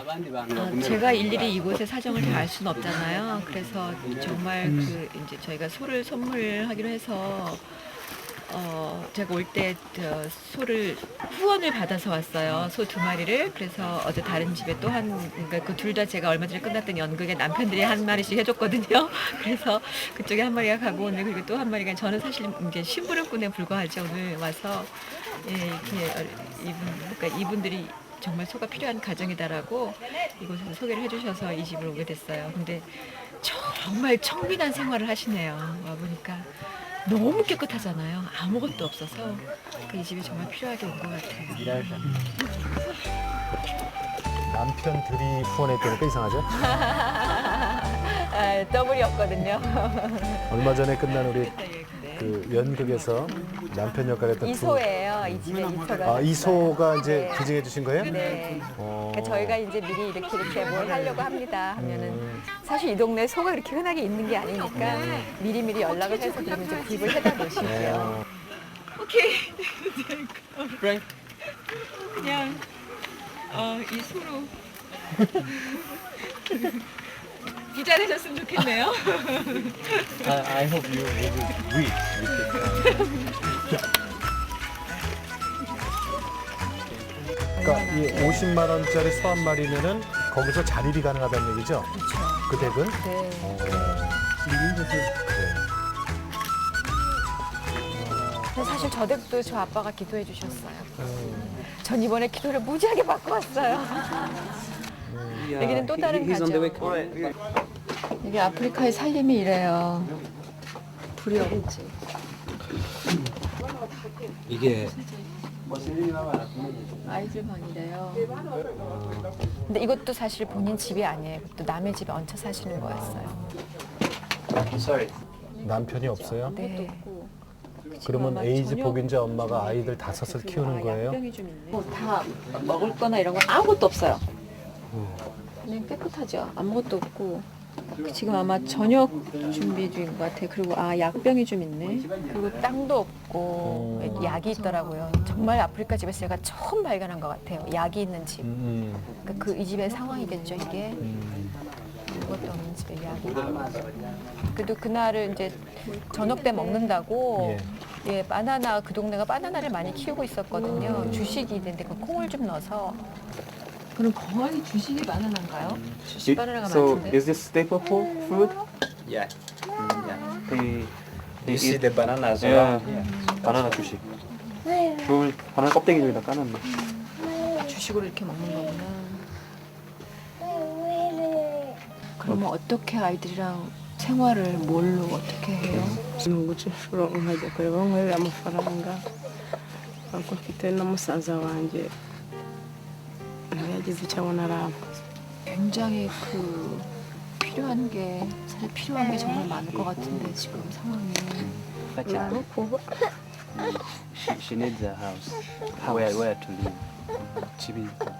제가 일일이 이곳의 사정을 다 알 수는 없잖아요. 그래서 정말 그 이제 저희가 소를 선물하기로 해서 제가 올 때 소를 후원을 받아서 왔어요. 소 2마리를. 그래서 어제 다른 집에 또 그러니까 그 둘 다 제가 얼마 전에 끝났던 연극에 남편들이 1마리씩 해줬거든요. 그래서 그쪽에 1마리가 가고 오늘 그리고 또 1마리가 저는 사실 이제 심부름꾼에 불과하죠. 오늘 와서 이렇게 그러니까 이분들이 정말 소가 필요한 가정이다라고 이곳에서 소개를 해주셔서 이 집을 오게 됐어요. 근데 정말 청빈한 생활을 하시네요. 와 보니까. 너무 깨끗하잖아요. 아무것도 없어서 이 집이 정말 필요하게 온 것 같아요. 남편들이 후원했다니까 이상하죠? 더블이었거든요. 얼마 전에 끝난 우리 그 연극에서 남편 역할을 했던 이소예요. 이 집에 이소가. 이소가 이제 네. 기증해 주신 거예요? 네. 그러니까 저희가 이제 미리 이렇게 뭘 하려고 합니다. 하면은 사실 이 동네에 소가 그렇게 흔하게 있는 게 아니니까 미리미리 연락을 해서 그러면 이제 구입을 해다 놓으시고요. 오케이. 그냥 이 소로 부자 되셨으면 좋겠네요. I hope you will be rich with it. 그러니까 이 50만 원짜리 소 1마리면은 거기서 자립이 가능하다는 얘기죠? 그렇죠. 그 댁은? 네. 근데 사실 저 댁도 저 아빠가 기도해 주셨어요. 전 이번에 기도를 무지하게 받고 왔어요. 여기는 또 다른 가정. 이게 아프리카의 살림이 이래요. 불이 없지. 이게 아이들 방이래요. 근데 이것도 사실 본인 집이 아니에요. 또 남의 집에 얹혀 사시는 거였어요. 남편이 없어요? 네. 그러면 아마 에이즈 저녁- 복인자 엄마가 아이들 5을 키우는 거예요? 약병이 좀 있네. 다 먹을 거나 이런 건 아무것도 없어요. 그냥 깨끗하죠. 아무것도 없고. 지금 아마 저녁 준비 중인 것 같아. 그리고 약병이 좀 있네. 그리고 땅도 없고 약이 있더라고요. 정말 아프리카 집에서 제가 처음 발견한 것 같아요. 약이 있는 집. 그러니까 이 집의 상황이겠죠, 이게. 아무것도 없는 집에 약이 있고. 그래도 그날을 이제 저녁 때 먹는다고 바나나, 그 동네가 바나나를 많이 키우고 있었거든요. 주식이 있는데 그 콩을 좀 넣어서. 그럼 거의 주식이 바나나인가요? 주식 바나나가 So 많은데. is this staple food? Yeah. They You see the bananas yeah. around? 바나나 주식. 그걸 바나나 껍데기 저기다 까놨네. 주식으로 이렇게 먹는 거구나. 그러면 어떻게 아이들이랑 생활을 뭘로 어떻게 해요? gucishura nkajya kureba nkorera amafaranga ariko mfite na musaza wanjye nawe yagize icyo abona aramba. 굉장히 필요한 게 사실 필요한 게 정말 많을 것 같은데 지금 상황이. naho kuba She needs a house. Where to live? 집이 But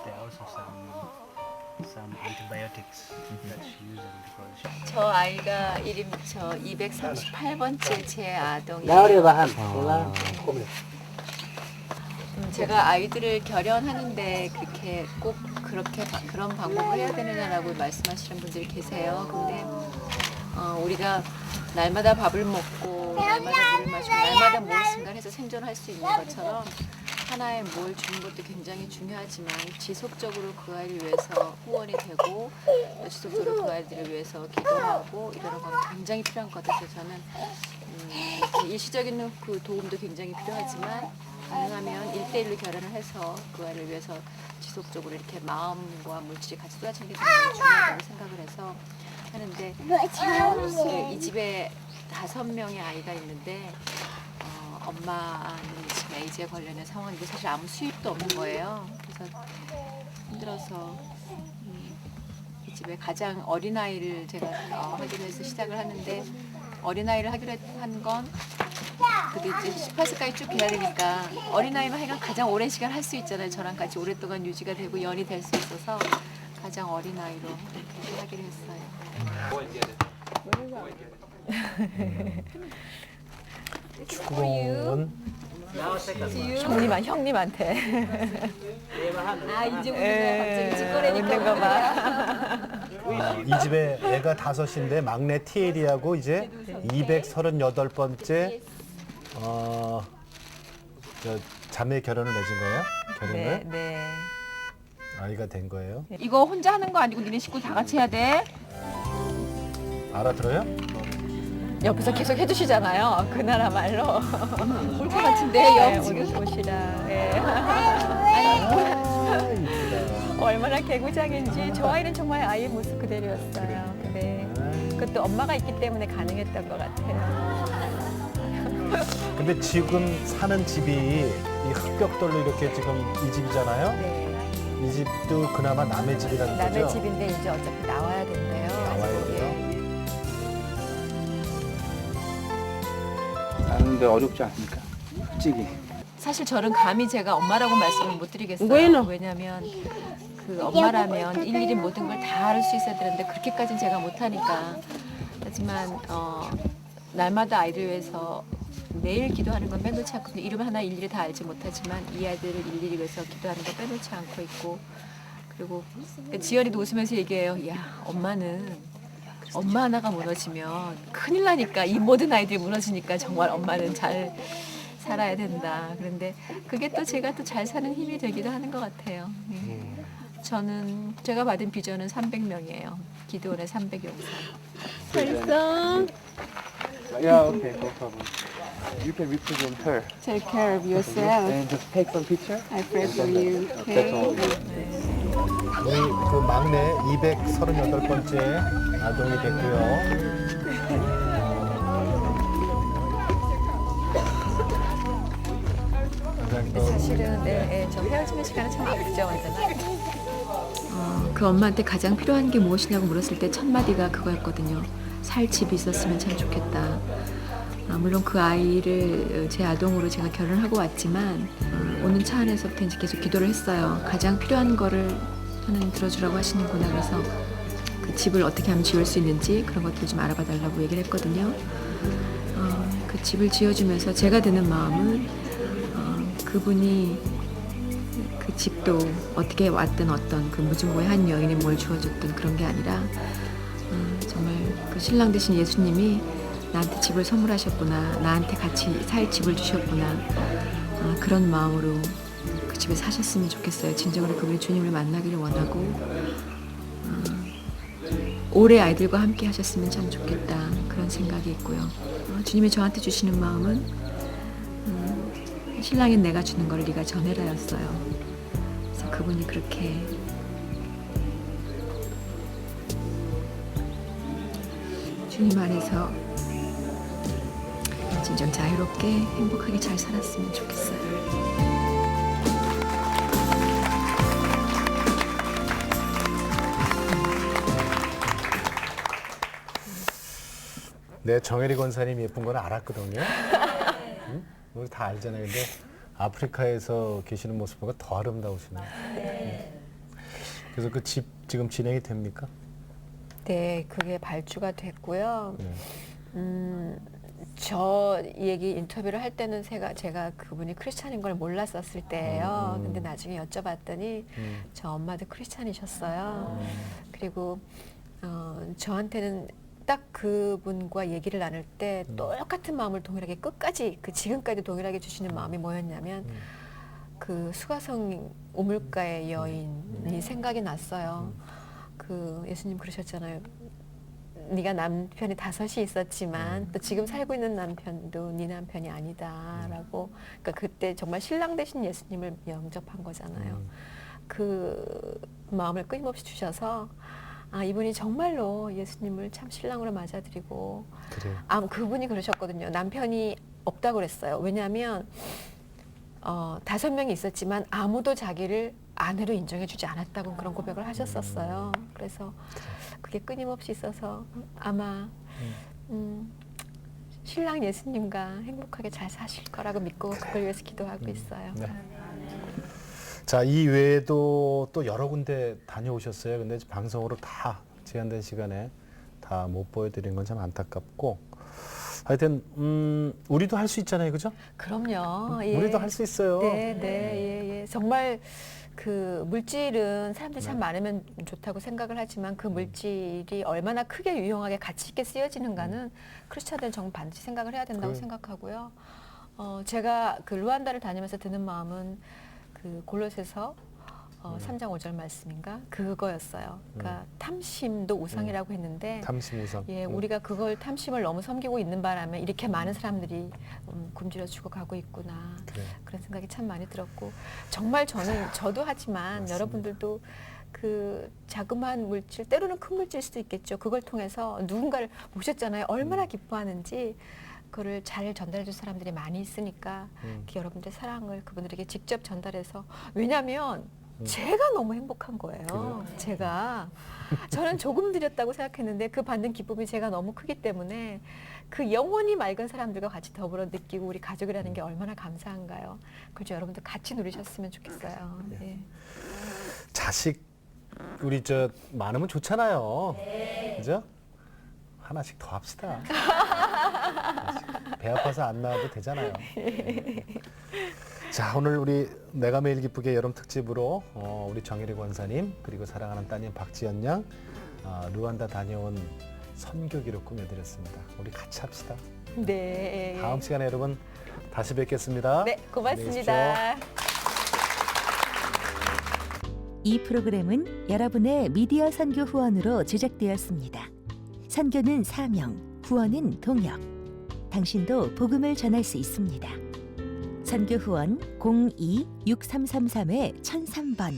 there are also some antibiotics that she uses because 저 아이가 이름 238번째 제 아동이에요. 제가 아이들을 결연하는데 그렇게 꼭 그런 방법을 해야 되느냐라고 말씀하시는 분들이 계세요. 근데 우리가 날마다 밥을 먹고 날마다 물을 마시고 날마다 무엇인가를 해서 생존할 수 있는 것처럼 하나의 뭘 주는 것도 굉장히 중요하지만 지속적으로 그 아이를 위해서 후원이 되고 또 지속적으로 그 아이들을 위해서 기도하고 이러는 건 굉장히 필요한 것 같아서 저는 일시적인 그 도움도 굉장히 필요하지만 가능하면 1대1로 결혼을 해서 그 아이를 위해서 지속적으로 이렇게 마음과 물질이 같이 쏟아지는 게 굉장히 중요하다고 생각을 해서 하는데 이 집에 5명의 아이가 있는데 엄마는 지금 에이즈에 걸려있는 상황이고 사실 아무 수입도 없는 거예요. 그래서 힘들어서 이 집에 가장 어린아이를 제가 하기로 해서 시작을 하는데 어린아이를 하기로 한 건 그게 이제 18세까지 쭉 해야 되니까 어린아이만 하여간 가장 오랜 시간 할 수 있잖아요. 저랑 같이 오랫동안 유지가 되고 연이 될 수 있어서 가장 어린아이로 이렇게 하기로 했어요. 축구공은 형님한테. 이제 갑자기 찌꺼내니까 웃는 거 봐. 이 집에 애가 5인데 막내 티에리하고 이제 238번째 자매 결혼을 맺은 거예요? 결혼을? 네. 아이가 된 거예요? 이거 혼자 하는 거 아니고 니네 식구 다 같이 해야 돼. 알아들어요? 옆에서 계속 해주시잖아요. 그 나라 말로. 홀트 같은데 네, 영 지금. 오시라. 네. 아, 이쁘다. 얼마나 개구장인지 저 아이는 정말 아이의 모습 그대로였어요. 네. 그것도 엄마가 있기 때문에 가능했던 것 같아요. 근데 지금 사는 집이 이 흙벽돌로 이렇게 지금 이 집이잖아요? 네. 이 집도 그나마 남의 집이라는 거죠? 남의 집인데 이제 어차피 나와야 된대요. 나와야 돼요? 사는데 어렵지 않습니까? 솔직히. 사실 저는 감히 제가 엄마라고 말씀을 못 드리겠어요. bueno. 왜냐하면 그 엄마라면 일일이 모든 걸 다 알 수 있어야 되는데 그렇게까지는 제가 못하니까. 하지만 날마다 아이들 위해서 매일 기도하는 건 빼놓지 않거든요. 이름 하나 일일이 다 알지 못하지만 이 아이들을 일일이 위해서 기도하는 거 빼놓지 않고 있고, 그리고 지연이도 웃으면서 얘기해요. 야, 엄마는 엄마 하나가 무너지면 큰일 나니까 이 모든 아이들이 무너지니까 정말 엄마는 잘 살아야 된다. 그런데 그게 또 제가 또 잘 사는 힘이 되기도 하는 것 같아요. 저는 제가 받은 비전은 300명이에요. 기도원의 300용사. 벌써 Yeah, okay, no problem. You can represent her. Take care of yourself. And just take some picture. I pray for you. That's all. 우리 그 막내 238번째 아동이 됐고요. 사실은 저 헤어지는 시간은 참 아프죠, 완전. 그 엄마한테 가장 필요한 게 무엇이냐고 물었을 때 첫 마디가 그거였거든요. 살 집이 있었으면 참 좋겠다. 물론 그 아이를 제 아동으로 제가 결혼하고 왔지만 오는 차 안에서부터 이제 계속 기도를 했어요. 가장 필요한 거를 하나님 들어주라고 하시는구나. 그래서 그 집을 어떻게 하면 지을 수 있는지 그런 것들 좀 알아봐 달라고 얘기를 했거든요. 그 집을 지어주면서 제가 드는 마음은 그분이 그 집도 어떻게 왔든 어떤 그 무증고의 한 여인이 뭘 주어줬든 그런 게 아니라 정말 그 신랑 되신 예수님이 나한테 집을 선물하셨구나, 나한테 같이 살 집을 주셨구나, 그런 마음으로 그 집에 사셨으면 좋겠어요. 진정으로 그분이 주님을 만나기를 원하고 오래 아이들과 함께 하셨으면 참 좋겠다, 그런 생각이 있고요. 주님이 저한테 주시는 마음은 신랑인 내가 주는 걸 네가 전해라였어요. 그래서 그분이 그렇게 주님 안에서 진정 자유롭게 행복하게 잘 살았으면 좋겠어요. 네, 정혜리 권사님 예쁜 건 알았거든요. 응? 우리 다 알잖아요. 근데 아프리카에서 계시는 모습 보니까 더 아름다우시네요. 네. 그래서 그 집 지금 진행이 됩니까? 네, 그게 발주가 됐고요. 네. 저 얘기 인터뷰를 할 때는 제가 그분이 크리스찬인 걸 몰랐었을 때예요. 근데 나중에 여쭤봤더니 저 엄마도 크리스찬이셨어요. 그리고 저한테는 딱 그분과 얘기를 나눌 때 똑같은 마음을 동일하게 끝까지 지금까지 동일하게 주시는 마음이 뭐였냐면 그 수가성 우물가의 여인이 생각이 났어요. 그 예수님 그러셨잖아요. 네가 남편이 5이 있었지만 또 지금 살고 있는 남편도 네 남편이 아니다라고. 그러니까 그때 정말 신랑 되신 예수님을 영접한 거잖아요. 그 마음을 끊임없이 주셔서 이분이 정말로 예수님을 참 신랑으로 맞아들이고. 그래요. 그분이 그러셨거든요. 남편이 없다고 그랬어요. 왜냐하면 5명이 있었지만 아무도 자기를 아내로 인정해주지 않았다고 그런 고백을 하셨었어요. 그래서 그게 끊임없이 있어서 아마 신랑 예수님과 행복하게 잘 사실 거라고 믿고 그걸 위해서 기도하고 있어요. 네. 자, 이 외에도 또 여러 군데 다녀오셨어요. 근데 방송으로 다 제한된 시간에 다 못 보여드린 건 참 안타깝고, 하여튼 우리도 할 수 있잖아요, 그죠? 그럼요. 예. 우리도 할 수 있어요. 네, 네, 예. 정말 그 물질은 사람들이 참 많으면 좋다고 생각을 하지만 그 물질이 얼마나 크게 유용하게 가치 있게 쓰여지는가는 크리스찬들은 정말 반드시 생각을 해야 된다고 생각하고요. 제가 그 루안다를 다니면서 드는 마음은 그 골로새서 3장 5절 말씀인가 그거였어요. 그러니까 탐심도 우상이라고 했는데 탐심 우상. 예, 우리가 그걸 탐심을 너무 섬기고 있는 바람에 이렇게 많은 사람들이 굶주려 죽어가고 있구나. 그런 생각이 참 많이 들었고 정말 저도 하지만 맞습니다. 여러분들도 그 자그마한 물질 때로는 큰 물질일 수도 있겠죠. 그걸 통해서 누군가를 모셨잖아요. 얼마나 기뻐하는지 그거를 잘 전달해 줄 사람들이 많이 있으니까 여러분들의 사랑을 그분들에게 직접 전달해서 왜냐하면 제가 너무 행복한 거예요. 저는 조금 드렸다고 생각했는데 그 받는 기쁨이 제가 너무 크기 때문에 그 영혼이 맑은 사람들과 같이 더불어 느끼고 우리 가족이라는 게 얼마나 감사한가요. 그렇죠. 여러분들 같이 누리셨으면 좋겠어요. 예. 자식 우리 저 많으면 좋잖아요. 그죠? 하나씩 더 합시다. 배 아파서 안 낳아도 되잖아요. 자, 오늘 우리 내가 매일 기쁘게 여름 특집으로 우리 정혜리 권사님 그리고 사랑하는 따님 박지연 양 루안다 다녀온 선교기로 꾸며드렸습니다. 우리 같이 합시다. 네. 다음 시간에 여러분 다시 뵙겠습니다. 네, 고맙습니다. 이 프로그램은 여러분의 미디어 선교 후원으로 제작되었습니다. 선교는 사명, 후원은 동역. 당신도 복음을 전할 수 있습니다. 선교 후원 02-6333-1003번